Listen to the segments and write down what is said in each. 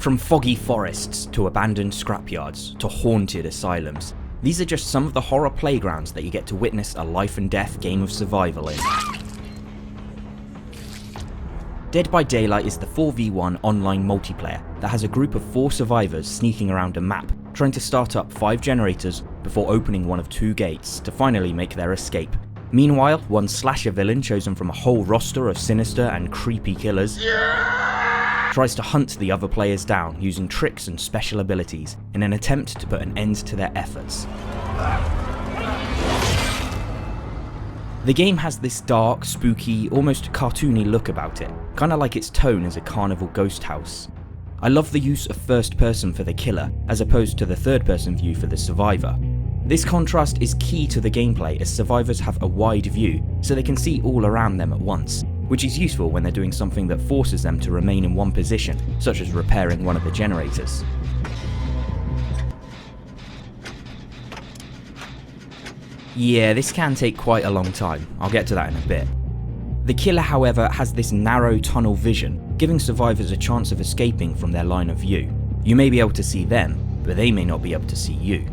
From foggy forests to abandoned scrapyards to haunted asylums, these are just some of the horror playgrounds that you get to witness a life and death game of survival in. Dead by Daylight is the 4v1 online multiplayer that has a group of 4 survivors sneaking around a map, trying to start up 5 generators before opening one of 2 gates to finally make their escape. Meanwhile, one slasher villain chosen from a whole roster of sinister and creepy killers tries to hunt the other players down using tricks and special abilities in an attempt to put an end to their efforts. The game has this dark, spooky, almost cartoony look about it, kinda like its tone as a carnival ghost house. I love the use of first person for the killer as opposed to the third person view for the survivor. This contrast is key to the gameplay as survivors have a wide view so they can see all around them at once, which is useful when they're doing something that forces them to remain in one position, such as repairing one of the generators. Yeah, this can take quite a long time, I'll get to that in a bit. The killer, however, has this narrow tunnel vision, giving survivors a chance of escaping from their line of view. You may be able to see them, but they may not be able to see you.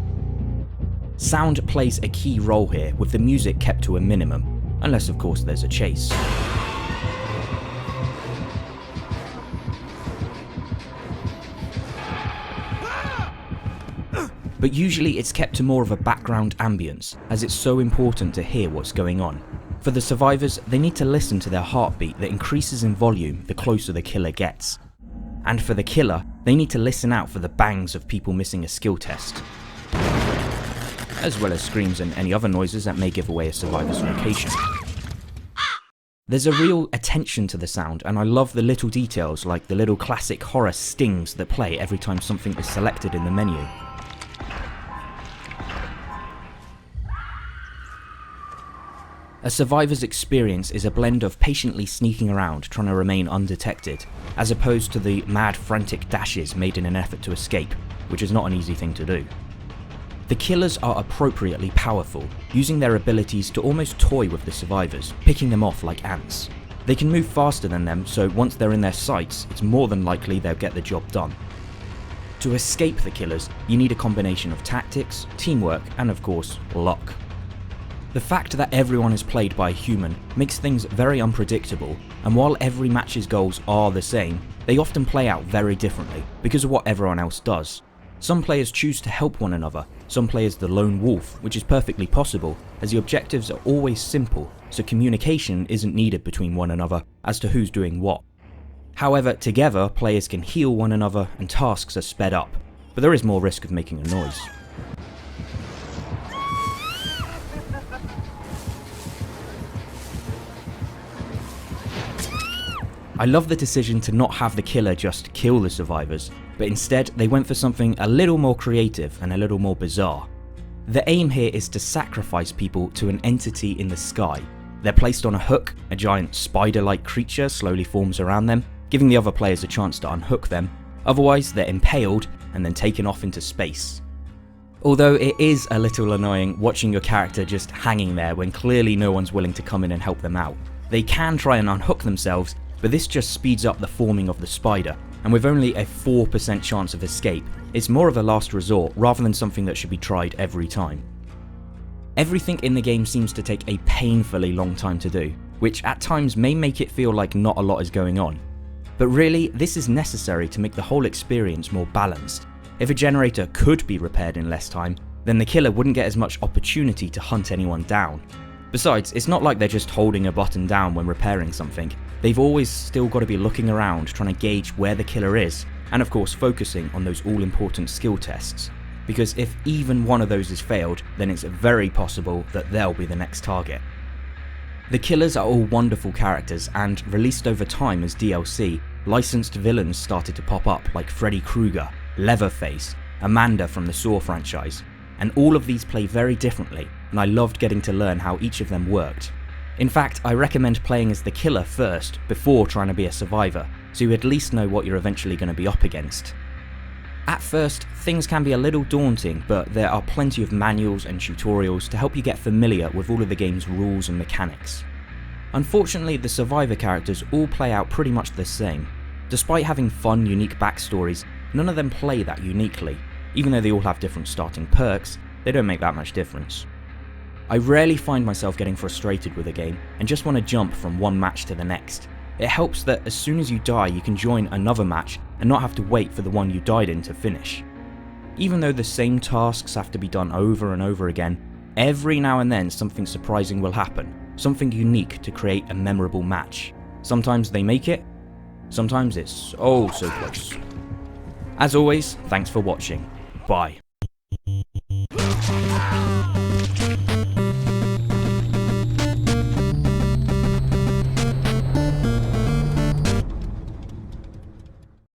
Sound plays a key role here, with the music kept to a minimum, unless of course there's a chase. But usually it's kept to more of a background ambience, as it's so important to hear what's going on. For the survivors, they need to listen to their heartbeat that increases in volume the closer the killer gets. And for the killer, they need to listen out for the bangs of people missing a skill test, as well as screams and any other noises that may give away a survivor's location. There's a real attention to the sound, and I love the little details like the little classic horror stings that play every time something is selected in the menu. A survivor's experience is a blend of patiently sneaking around trying to remain undetected, as opposed to the mad frantic dashes made in an effort to escape, which is not an easy thing to do. The killers are appropriately powerful, using their abilities to almost toy with the survivors, picking them off like ants. They can move faster than them, so once they're in their sights, it's more than likely they'll get the job done. To escape the killers, you need a combination of tactics, teamwork, and of course, luck. The fact that everyone is played by a human makes things very unpredictable, and while every match's goals are the same, they often play out very differently because of what everyone else does. Some players choose to help one another, some players the lone wolf, which is perfectly possible as the objectives are always simple, so communication isn't needed between one another as to who's doing what. However, together players can heal one another and tasks are sped up, but there is more risk of making a noise. I love the decision to not have the killer just kill the survivors, but instead they went for something a little more creative and a little more bizarre. The aim here is to sacrifice people to an entity in the sky. They're placed on a hook, a giant spider-like creature slowly forms around them, giving the other players a chance to unhook them, otherwise they're impaled and then taken off into space. Although it is a little annoying watching your character just hanging there when clearly no one's willing to come in and help them out. They can try and unhook themselves, but this just speeds up the forming of the spider, and with only a 4% chance of escape, it's more of a last resort rather than something that should be tried every time. Everything in the game seems to take a painfully long time to do, which at times may make it feel like not a lot is going on. But really, this is necessary to make the whole experience more balanced. If a generator could be repaired in less time, then the killer wouldn't get as much opportunity to hunt anyone down. Besides, it's not like they're just holding a button down when repairing something. They've always still got to be looking around trying to gauge where the killer is, and of course focusing on those all important skill tests. Because if even one of those is failed, then it's very possible that they'll be the next target. The killers are all wonderful characters, and released over time as DLC, licensed villains started to pop up like Freddy Krueger, Leatherface, Amanda from the Saw franchise, and all of these play very differently, and I loved getting to learn how each of them worked. In fact, I recommend playing as the killer first before trying to be a survivor, so you at least know what you're eventually going to be up against. At first, things can be a little daunting, but there are plenty of manuals and tutorials to help you get familiar with all of the game's rules and mechanics. Unfortunately, the survivor characters all play out pretty much the same. Despite having fun, unique backstories, None of them play that uniquely. Even though they all have different starting perks, they don't make that much difference. I rarely find myself getting frustrated with a game and just want to jump from one match to the next. It helps that as soon as you die you can join another match and not have to wait for the one you died in to finish. Even though the same tasks have to be done over and over again, every now and then something surprising will happen, something unique to create a memorable match. Sometimes they make it, sometimes it's oh so close. As always, thanks for watching. Bye.